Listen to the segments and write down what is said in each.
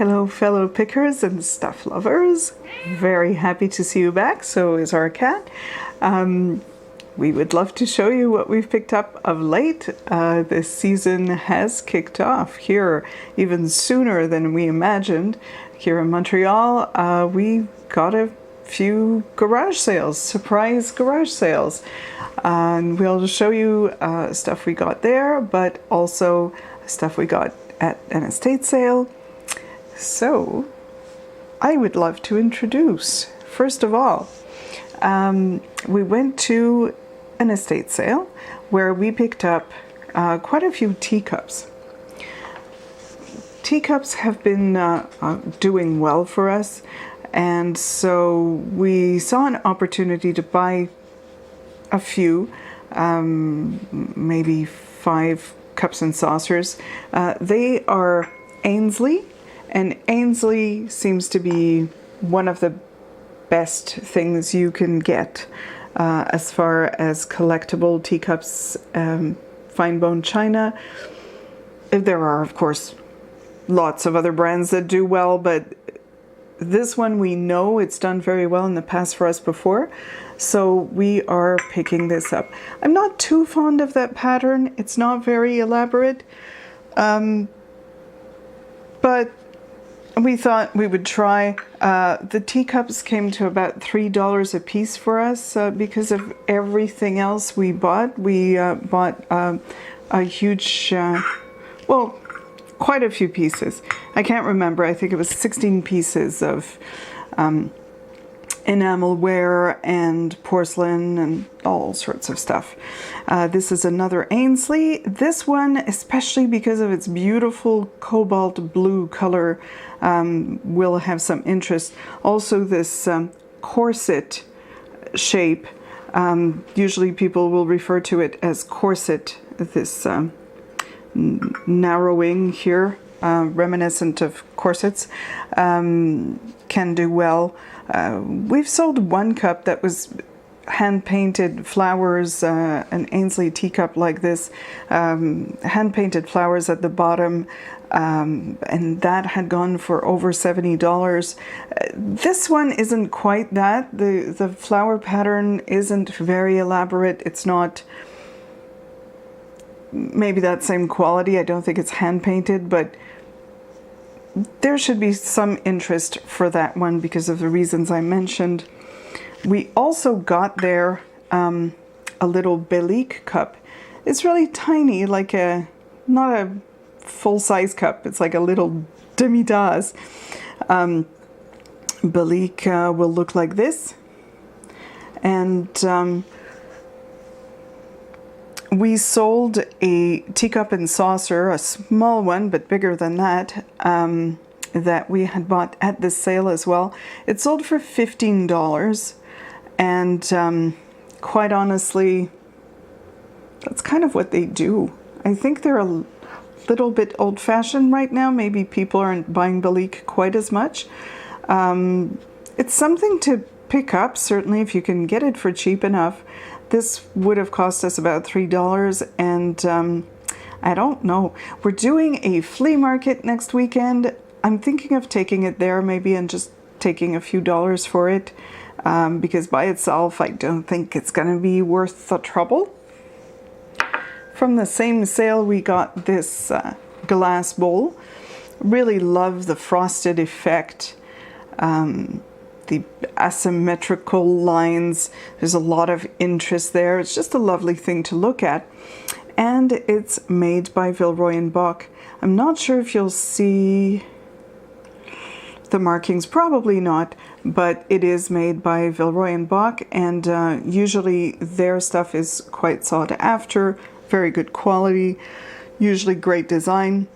Hello fellow pickers and stuff lovers. Very happy to see you back, so is our cat. We would love to show you what we've picked up of late. This season has kicked off here even sooner than we imagined. Here in Montreal, we got a few garage sales, surprise garage sales. And we'll show you stuff we got there, but also stuff we got at an estate sale. So I would love to introduce, first of all, we went to an estate sale where we picked up quite a few teacups. Teacups have been doing well for us, and so we saw an opportunity to buy a few, maybe 5 cups and saucers. They are Ainsley, and Ainsley seems to be one of the best things you can get as far as collectible teacups, fine bone china. There are, of course, lots of other brands that do well, but this one we know it's done very well in the past for us before, so we are picking this up. I'm not too fond of that pattern. It's not very elaborate, but we thought we would try. The teacups came to about $3 a piece for us because of everything else we bought. We bought a huge, well, quite a few pieces. I can't remember. I think it was 16 pieces of enamelware and porcelain and all sorts of stuff. This is another Ainsley. This one, especially because of its beautiful cobalt blue color, will have some interest. Also this corset shape, usually people will refer to it as corset, this narrowing here, reminiscent of corsets, can do well. We've sold one cup that was hand-painted flowers, an Ainsley teacup like this, hand-painted flowers at the bottom, and that had gone for over $70. This one isn't quite that. The flower pattern isn't very elaborate. It's not maybe that same quality. I don't think it's hand-painted, but there should be some interest for that one because of the reasons I mentioned. We also got there a little Belleek cup. It's really tiny, like not a full-size cup. It's like a little demi-tasse. Belleek will look like this. And we sold a teacup and saucer, a small one, but bigger than that, that we had bought at this sale as well. It sold for $15, and quite honestly, that's kind of what they do. I think they're a little bit old-fashioned right now. Maybe people aren't buying Belleek quite as much. It's something to pick up, certainly, if you can get it for cheap enough. This would have cost us about $3, and I don't know. We're doing a flea market next weekend. I'm thinking of taking it there maybe and just taking a few dollars for it, because by itself I don't think it's going to be worth the trouble. From the same sale we got this glass bowl. Really love the frosted effect. The asymmetrical lines, there's a lot of interest there. It's just a lovely thing to look at, and it's made by Villeroy and Boch. I'm not sure if you'll see the markings, probably not, but it is made by Villeroy and Boch, and usually their stuff is quite sought after, very good quality, usually great design.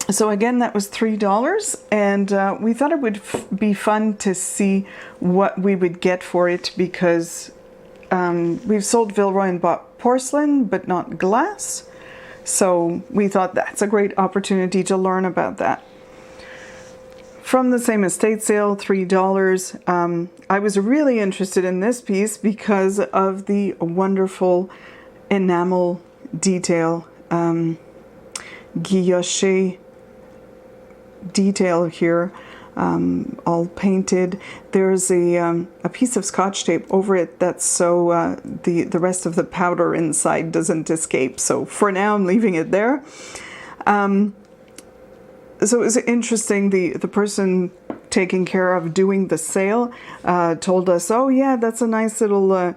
So again, that was $3, and we thought it would be fun to see what we would get for it, because we've sold Villeroy and Boch porcelain, but not glass. So we thought that's a great opportunity to learn about that. From the same estate sale, $3. I was really interested in this piece because of the wonderful enamel detail, guilloche detail here, all painted. There's a piece of Scotch tape over it that's so the rest of the powder inside doesn't escape. So for now, I'm leaving it there. So it was interesting. The person taking care of doing the sale told us, "Oh yeah, that's a nice little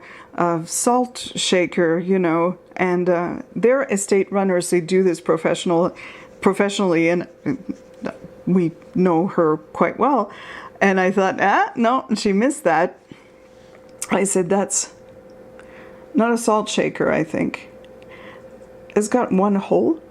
salt shaker, you know." And they're estate runners. They do this professionally, and we know her quite well. And I thought, no, she missed that. I said, "That's not a salt shaker, I think. It's got one hole."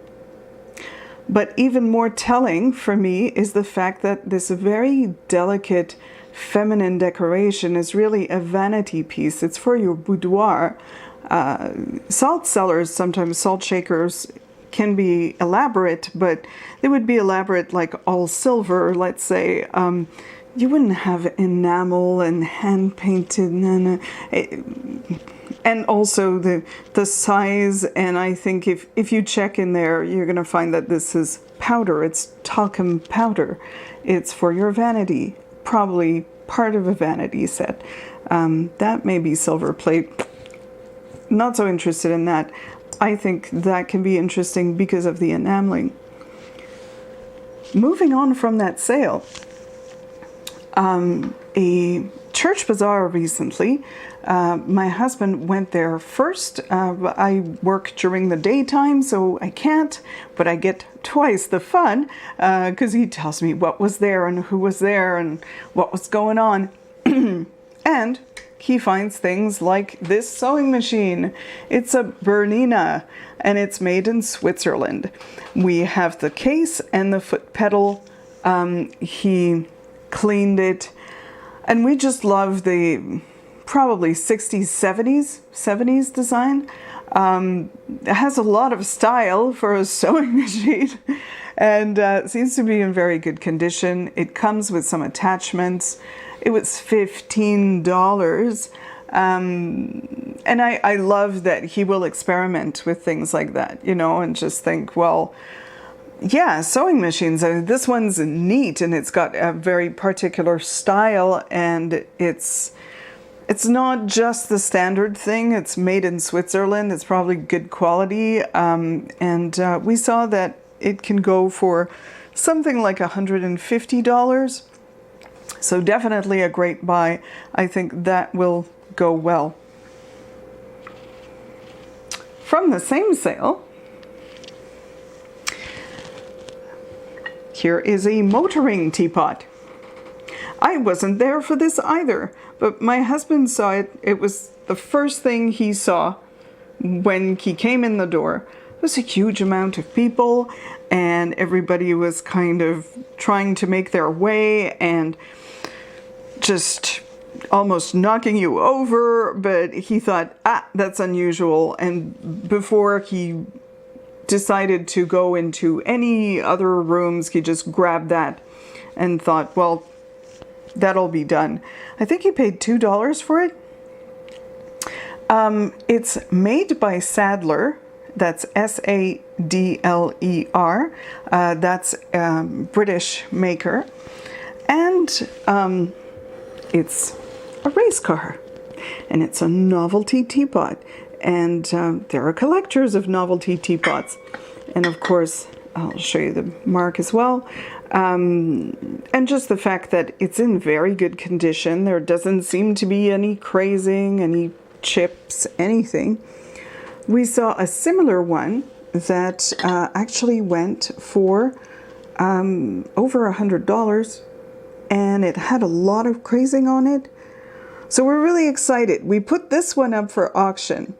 But even more telling for me is the fact that this very delicate feminine decoration is really a vanity piece. It's for your boudoir. Salt cellars, sometimes salt shakers, can be elaborate, but they would be elaborate like all silver, let's say. You wouldn't have enamel and hand painted, and also the size. And I think if you check in there, you're going to find that this is powder. It's talcum powder. It's for your vanity, probably part of a vanity set. That may be silver plate. Not so interested in that. I think that can be interesting because of the enameling. Moving on from that sale, a church bazaar recently. My husband went there first. I work during the daytime, so I can't, but I get twice the fun because he tells me what was there and who was there and what was going on. And he finds things like this sewing machine. It's a Bernina, and it's made in Switzerland. We have the case and the foot pedal. He cleaned it, and we just love the probably 60s, 70s design. It has a lot of style for a sewing machine, and seems to be in very good condition. It comes with some attachments. It was $15. And I love that he will experiment with things like that, you know, and just think, well, yeah, sewing machines. This one's neat, and it's got a very particular style, and it's not just the standard thing. It's made in Switzerland. It's probably good quality, and we saw that it can go for something like $150. So definitely a great buy. I think that will go well. From the same sale, here is a motoring teapot. I wasn't there for this either, but my husband saw it. It was the first thing he saw when he came in the door. It was a huge amount of people, and everybody was kind of trying to make their way and just almost knocking you over. But he thought, that's unusual. And before he decided to go into any other rooms, he just grabbed that and thought, well, that'll be done. I think he paid $2 for it. It's made by Sadler. That's Sadler. That's a British maker. And it's a race car. And it's a novelty teapot. And there are collectors of novelty teapots. And of course, I'll show you the mark as well. And just the fact that it's in very good condition. There doesn't seem to be any crazing, any chips, anything. We saw a similar one that actually went for over $100, and it had a lot of crazing on it. So we're really excited. We put this one up for auction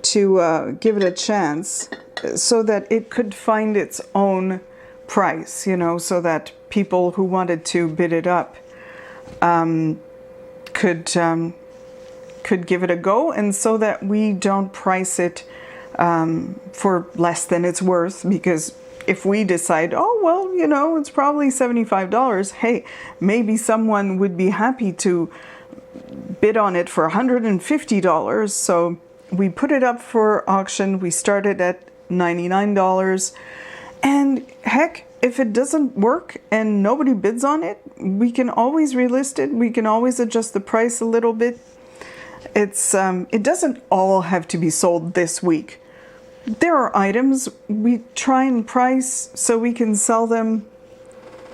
to give it a chance so that it could find its own price, you know, so that people who wanted to bid it up could give it a go, and so that we don't price it for less than it's worth. Because if we decide, oh, well, you know, it's probably $75, hey, maybe someone would be happy to bid on it for $150. So we put it up for auction. We started at $99. And heck, if it doesn't work and nobody bids on it, we can always relist it. We can always adjust the price a little bit. It doesn't all have to be sold this week. There are items we try and price so we can sell them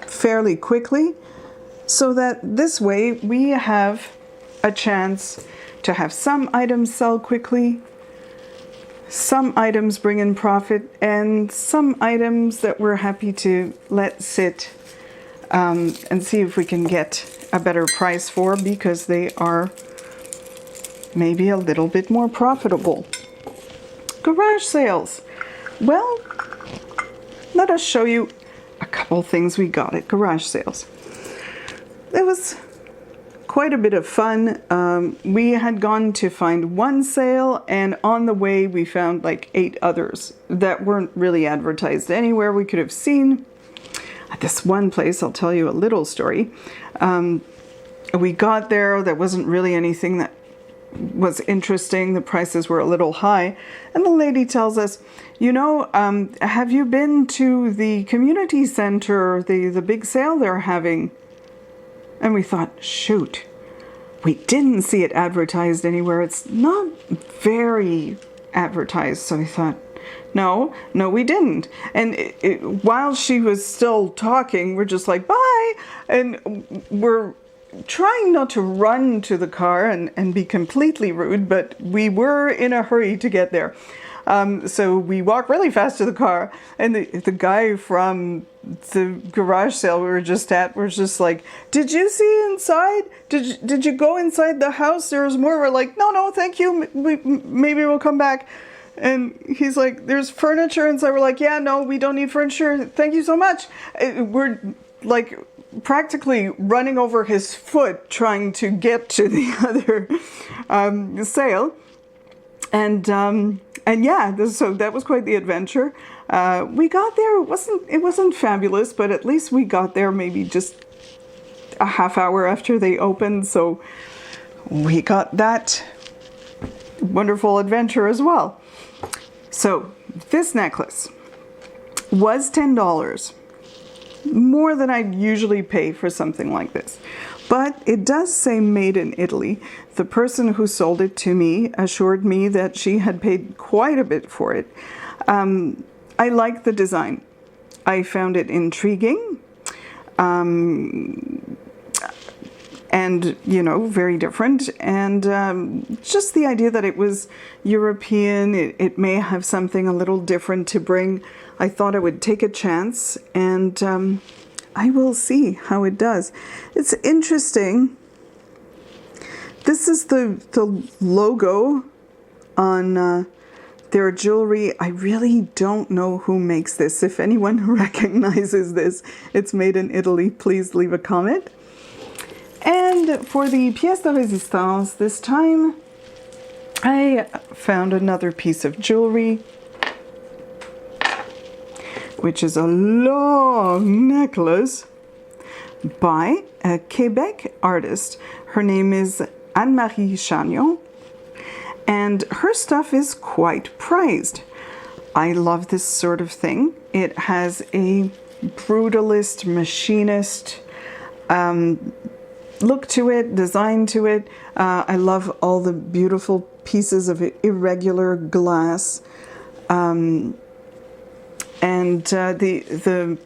fairly quickly, so that this way we have a chance to have some items sell quickly, some items bring in profit, and some items that we're happy to let sit and see if we can get a better price for, because they are maybe a little bit more profitable. Garage sales. Well, let us show you a couple things we got at garage sales. It was quite a bit of fun. We had gone to find one sale, and on the way we found like 8 others that weren't really advertised anywhere we could have seen. At this one place, I'll tell you a little story. We got there wasn't really anything that was interesting. The prices were a little high, and the lady tells us, you know, have you been to the community center, the big sale they're having? And we thought, shoot, we didn't see it advertised anywhere. It's not very advertised. So we thought, no, we didn't. And while she was still talking, we're just like, bye. And we're trying not to run to the car and be completely rude, but we were in a hurry to get there. So we walked really fast to the car, and the guy from the garage sale we were just at was just like, did you see inside? Did you go inside the house? There was more. We're like, no, thank you. Maybe we'll come back. And he's like, there's furniture inside. We're like, yeah, no, we don't need furniture. Thank you so much. We're like practically running over his foot trying to get to the other sale. And yeah, so that was quite the adventure. We got there. It wasn't fabulous, but at least we got there maybe just a half hour after they opened. So we got that wonderful adventure as well. So this necklace was $10, more than I'd usually pay for something like this. But it does say made in Italy. The person who sold it to me assured me that she had paid quite a bit for it. I like the design. I found it intriguing. And, you know, very different. And just the idea that it was European, it may have something a little different to bring. I thought I would take a chance, and I will see how it does. It's interesting. This is the logo on their jewelry. I really don't know who makes this. If anyone recognizes this, it's made in Italy, please leave a comment. And for the pièce de résistance, this time I found another piece of jewelry, which is a long necklace by a Quebec artist. Her name is Anne-Marie Chagnon, and her stuff is quite prized. I love this sort of thing. It has a brutalist, machinist look to it, design to it. I love all the beautiful pieces of irregular glass. And the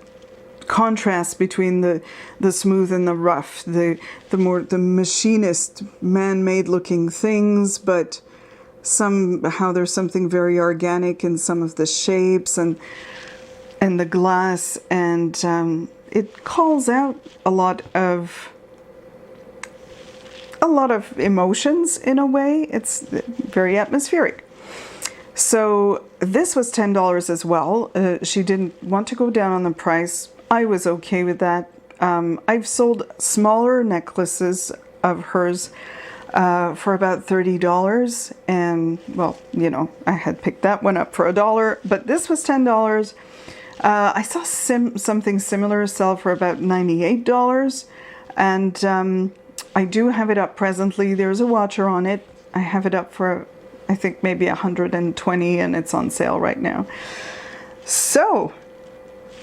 contrast between the smooth and the rough, the machinist man-made looking things, but somehow there's something very organic in some of the shapes and the glass, and it calls out a lot of emotions in a way. It's very atmospheric. So this was $10 as well. She didn't want to go down on the price. I was okay with that. I've sold smaller necklaces of hers for about $30, and well, you know, I had picked that one up for $1, but this was $10. I saw something similar sell for about $98, and I do have it up presently. There's a watcher on it. I have it up for, I think, maybe $120, and it's on sale right now. So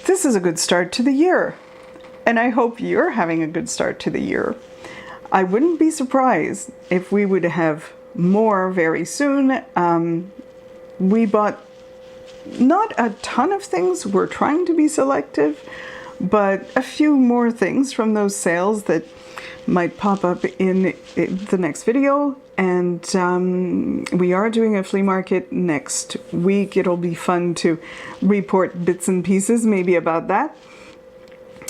this is a good start to the year. And I hope you're having a good start to the year. I wouldn't be surprised if we would have more very soon. We bought not a ton of things. We're trying to be selective, but a few more things from those sales that might pop up in the next video. And we are doing a flea market next week. It'll be fun to report bits and pieces maybe about that.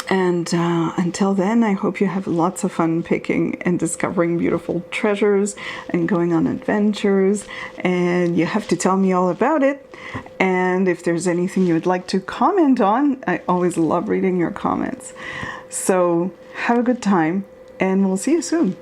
And until then, I hope you have lots of fun picking and discovering beautiful treasures and going on adventures. And you have to tell me all about it. And if there's anything you would like to comment on, I always love reading your comments. So have a good time, and we'll see you soon.